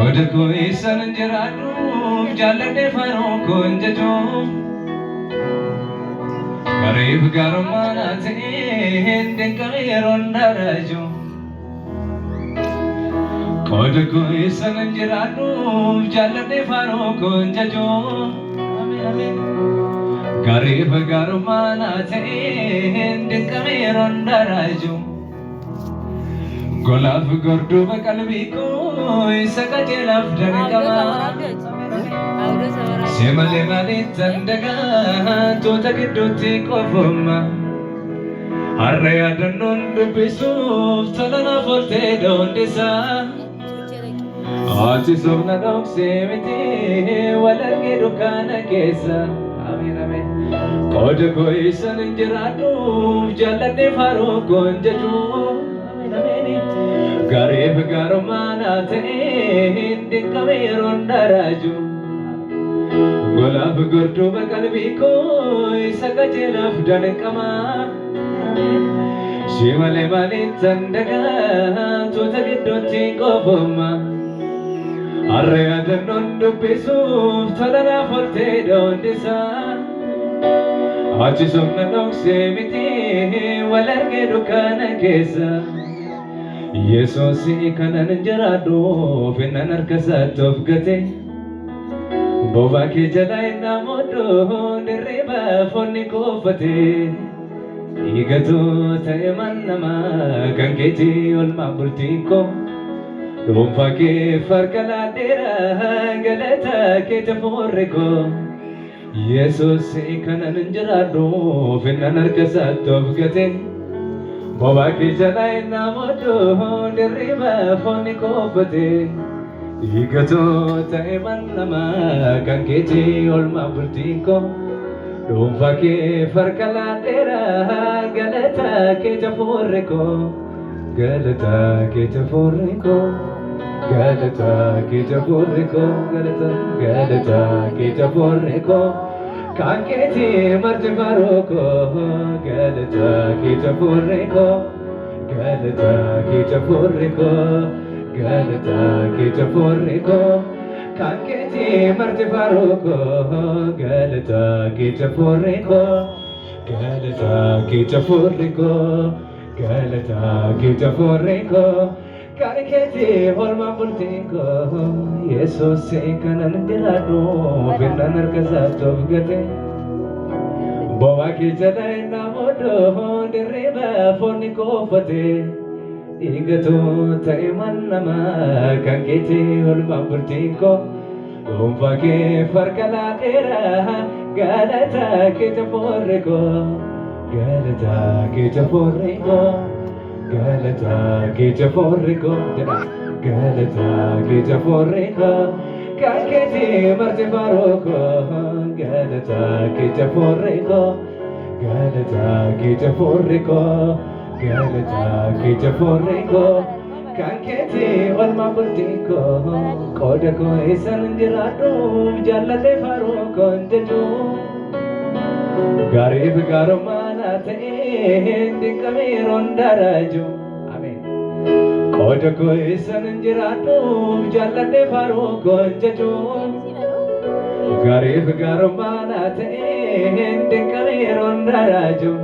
Kodako isan jiradu jalade faro konjajo Garib garmana te denkame rondarajo Kodako isan jiradu jalade faro konjajo Amen amen Garib garmana te denkame rondarajo Golaf gordu bakalbi ko isaka jelaf jankama Semale mali tandaga to tagiduti kofuma Arre adanun dubisu talana forte dondisa Ati somna dok semiti walage dukana kesa Amen amen Kodako isan jiradu jalane faro konjaju Garib garmana te denkame rondaraju Golaf gordu bakalbi ko isaka jelaf dankama Shimale mali tandaga to tagiduti kofuma Arre adanun dubisu talana forte dondisa Achi somna dok semiti walarge dukana kesa Yesus kanan jarado finan arkasatof gate Boba ke jalai namodo nireba fonni kofate Igato tayaman nama kanketi ol mabultiko Dumfa ke farkala dera galata ke taforreko Yesus kanan jarado finan arkasatof gate Boba ke jalai namodo nireba fonni kofate Igato taiman nama kanketi ol mabultiko Dumfa ke farkala dera galata ke taforreko Galata ke taforreko Galata ke taforreko Galata ke taforreko Kanketi marti faroko Galata ke taforreko Galata ke taforreko Galata ke taforreko Kanketi marti faroko Galata ke taforreko Galata ke taforreko Galata ke taforreko Kanketi holma bultiko Yesus kanan dirado Finan arkasatof gate Boba ke jalai namodo direba fonni kofate Igato taiman nama kanketi holma bultiko Dumfa ke farkala dera galata ke taforreko Galata ke taforreko Galata ke taforreko Galata ke taforreko Kanketi marti faroko Galata ke taforreko Galata ke taforreko Galata ke taforreko Kanketi ol mabultiko Kodako isan jiradu jalale faroko njaju Garib garmana te denkame rondaraju Amen Kodako isan jiradu jalale faroko njaju Garib garmana te denkame rondaraju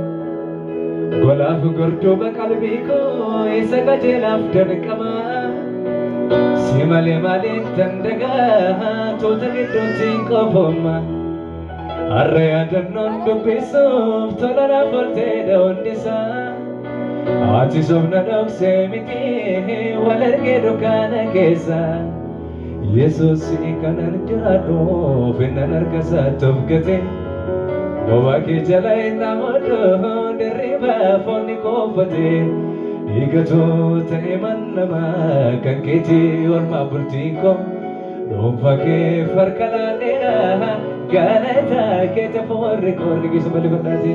Golaf gordu bakalbi ko isaka jelaf dankama Simale mali tandaga to tagiduti kofuma Arre adanun dubisu talana forte dondisa Ati somna dok semiti walarge dukana kesa Yesus kanan jirado finan arkasatof gate Boba ke jalai namodo nireba fonni kofate Igato taiman nama kanketi ol mabultiko Dumfa ke farkala dera galata ke taforreko Rigi sambali kondati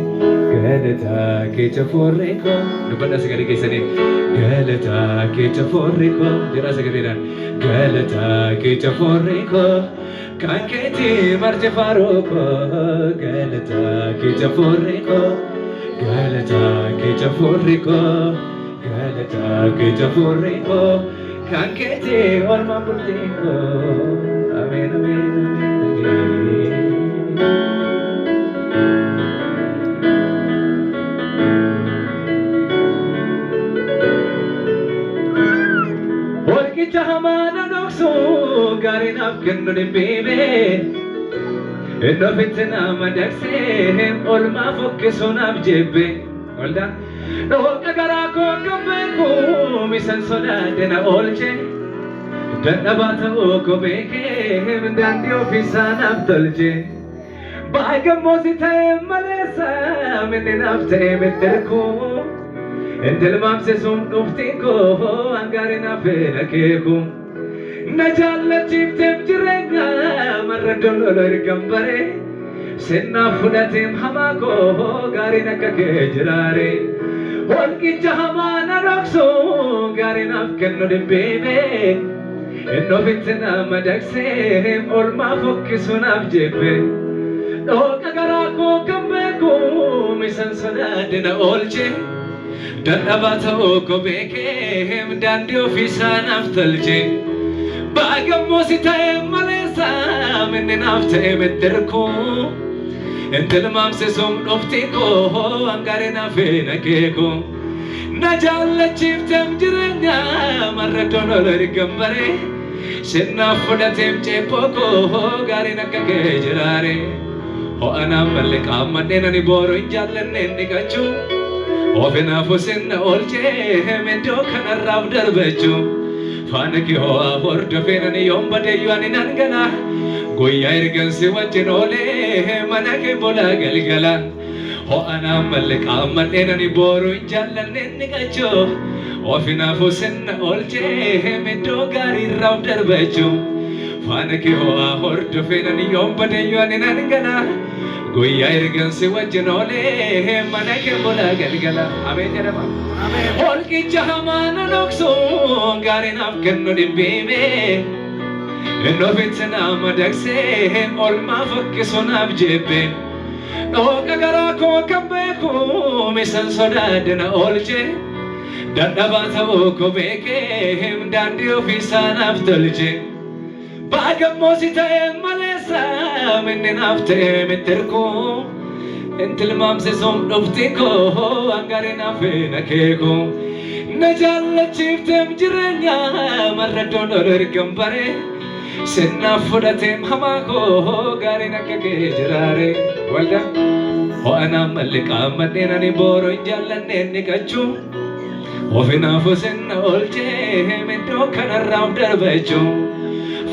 Galata ke taforreko Dubanda segari kesani Galata ke taforreko Jera segari dan Galata ke taforreko Kanketi marti faroko Galata ke taforreko Galata ke taforreko Galata ke taforreko kankete olma bultiko amen amen Olki chahamana dokso garin afkenno de bebe eno fitna madakse olma fokkeson abjebe walda no kagara ko kambe ko misan soda dena olche dana bata ko beke mendandi ofisan abdolje baga mosita malesa menen afte meterko entel mamse sum duftiko angarina fenakeko najalla chiptem jirenya maradon olor gambare senna fudatem hamako garina kake jirare olki jahamana rakso garina kenno de bebe enno fitna madakse olma fokkisun abjebe do kagara ko kambe ko misan sana dena olche dadabata ko beke dandi ofisan aftalje bagamo sitae malesa menen afte meterko entel mamse som doftiko angarena fenakeko najalla chiftem jirenya maradon olor gambare senna fudatem chepoko garina kake jirare ho ana malika madena ni boro injallen nikachu ofena fosenna olche mendo kanarab darbechu fanaki ho abordo fenani yombade yuani nangana goya irgan se wajinole manake bola galgala ho ana malika madena ni boro injallen nikachu ofena fosenna olche mendo gari rab darbechu fanaki ho abordo fenani yombade yuani nangana goya irgan se wajinole manake bola galgala amen jarama amen olki jahamana dokso garin afkenno dimbime enno fitna madakse olma fokkison abjebe no kagara ko kambe ko misan soda dena olje dadabata ko beke dandi ofisan aftolje bagamo sitae malesa menen afte meterko entel mamse som doftiko angarina fenakeko najalla chiftem jirenya maradon olor gambare senna fudatem hamako garina kake jirare walda ho ana malika madena ni boro jallanne nikachu ofina fosenna olche mendo kanarab darbechu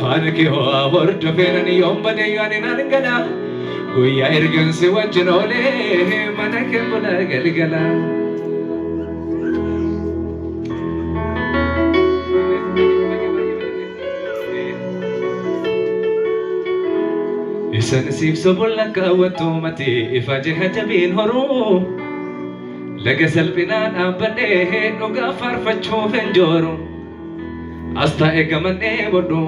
fanake ho abordo fenani yombade yani nangana goya irgan se wajinole manake bola galgala isan sif sobolla kawatu mati ifaje hajabin horu laga salbinan abade doga farfacho fenjoru asta egamane bodu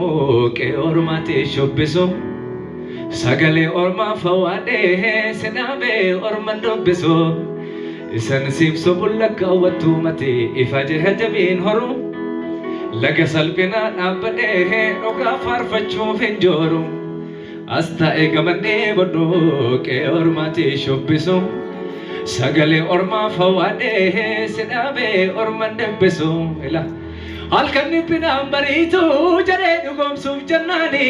ke ormate shobbeso sagale orma fawade senabe orman dobbeso isan sif sobolla kawatu mati ifaje hajabin horu laga salbinan abade doga farfacho fenjoru asta egamane bodu ke ormate shobbeso sagale orma fawade senabe orman dobbeso ila alkanni pinambaritu jare dugom suf jannani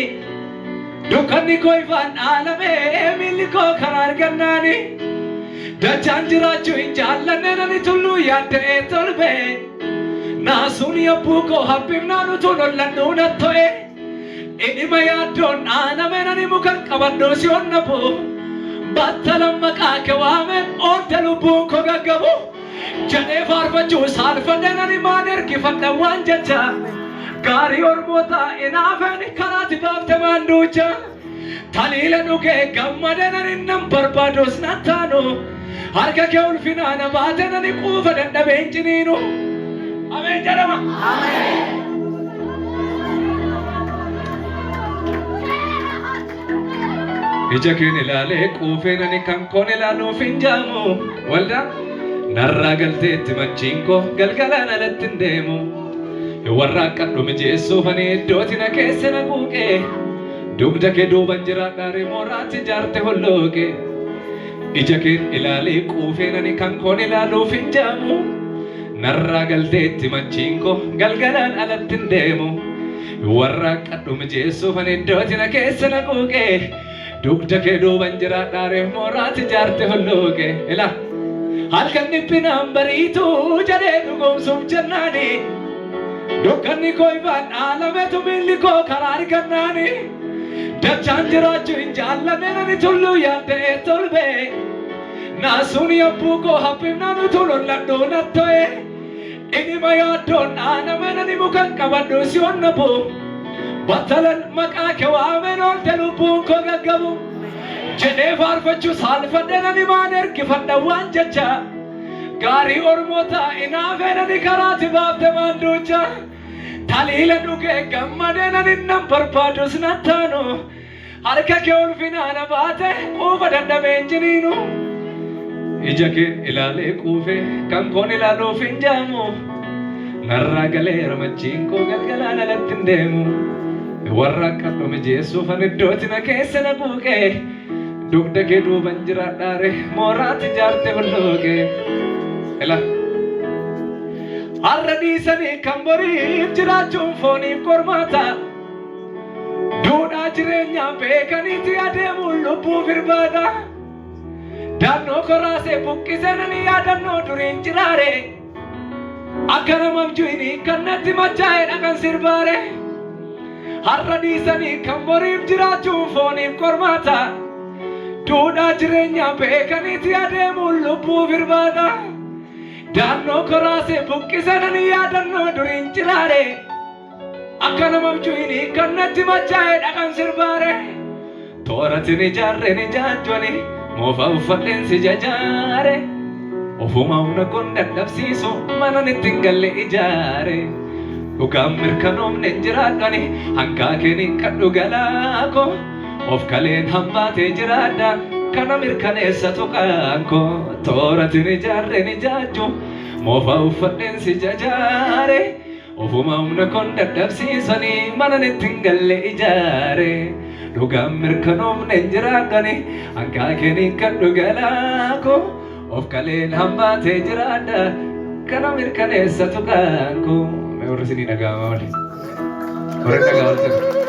dukanni koi van alame miliko karar gannani dachan jirachu injallanne nani tullu yadde tolbe nasuni appu ko habbim nanu tulollannu nattoe inima yaddon aname nani mukan qabanno sionnapu battalam maqake wamen ordalubu ko gaggabu jane farfachu salfanani maner kifadda wanjacha gari ormota inafen karati bafte manducha talila nuke gammadanani nam barbados natano harka ke ulfinana batanani qufa danda benjininu amen jarama amen ijakin ilale qufenani kankon ilanu finjamu walda narra galte timachinko galgalana lattindemu warraaqqa dhume jeessuufanii iddootina keessa na quuqe dugda kee duuban jiraadhaare mooraatti jaarte hollooqe ija keen ilaalee quufeenani kan koon ilaaluuf hin jaamu narraa galteetti machiin koo galgalaan alatti hin deemu warraaqqa dhume jeessuufanii iddootina keessa na quuqe dugda kee duuban jiraadhaare mooraatti jaarte hollooqe ila halkan dhiphinaan bariituu jedhee dhugoomsuuf jennaani dukkanni koo ifaan dhaalametu miilli koo karaa argannaani dachaan jiraachuu hin jaallanne nani tulluu yaadee tolbe naasuun yabbuu koo haphifnaan utuu lolladhuu nattoe dhimma yaaddoon dhaaname nani mukan qabadhu si onnabu battalan maqaa kee waameen oolte lubbuun koo gaggabu jedhee faarfachuu saalfadhe nani maan ergifadha waan jecha gaarii ormoota inaafee nani karaati baafte maanduucha taliila dhugee gammadee nani nan barbaadus nattaanu harka kee ulfinaana baate quufa dandameen jiniinu ija keen ilaalee quufe kan koon ilaaluuf hin jaamu narraa galeera machiin koo galgalaan alatti hin deemu warraaqqa dhume jeessuufan iddootina keessa na quuqe dugda kee duuban jiraadhaare mooraatti jaarte hollooqe ila har'a dhiisanii kan boriif jiraachuun fooniif qormaata duudhaa jireenyaa beekaniiti adeemuun lubbuuf irbaata daannoo koraasee buqqisee nani yaadannoo duriin jiraare akka namaaf ju'inii kannatti machaa'ee dhaqan sirbaare har'a dhiisanii kan boriif jiraachuun fooniif qormaata duudhaa jireenyaa beekaniiti adeemuun lubbuuf irbaata daannoo koraasee buqqisee nani yaadannoo duriin jiraare akka namaaf ju'inii kannatti machaa'ee dhaqan sirbaare tooratin ijaarreen ijaajjoni moofa uffadheen si jajaare ofuma humna kun dadhabsiisu manan ittiin galle ijaare dhugaan mirkanoomne jiraadhani hankaa keeniin kadhu galaako of kaleen hambaatee jiraadha kana mirkaneessatu qaanko tooratin ijaarreen ijaajju moofa uffadheen si jajaare ofuma humna kun dadhabsiisanii manan ittiin galle ijaare dhugaan mirkanoomne jiraadhani hankaa keeniin kadhu galaako of kaleen hambaatee jiraadha kana mirkaneessatu qaanko me warri sinii dhaga'ama malee warri dhaga'ama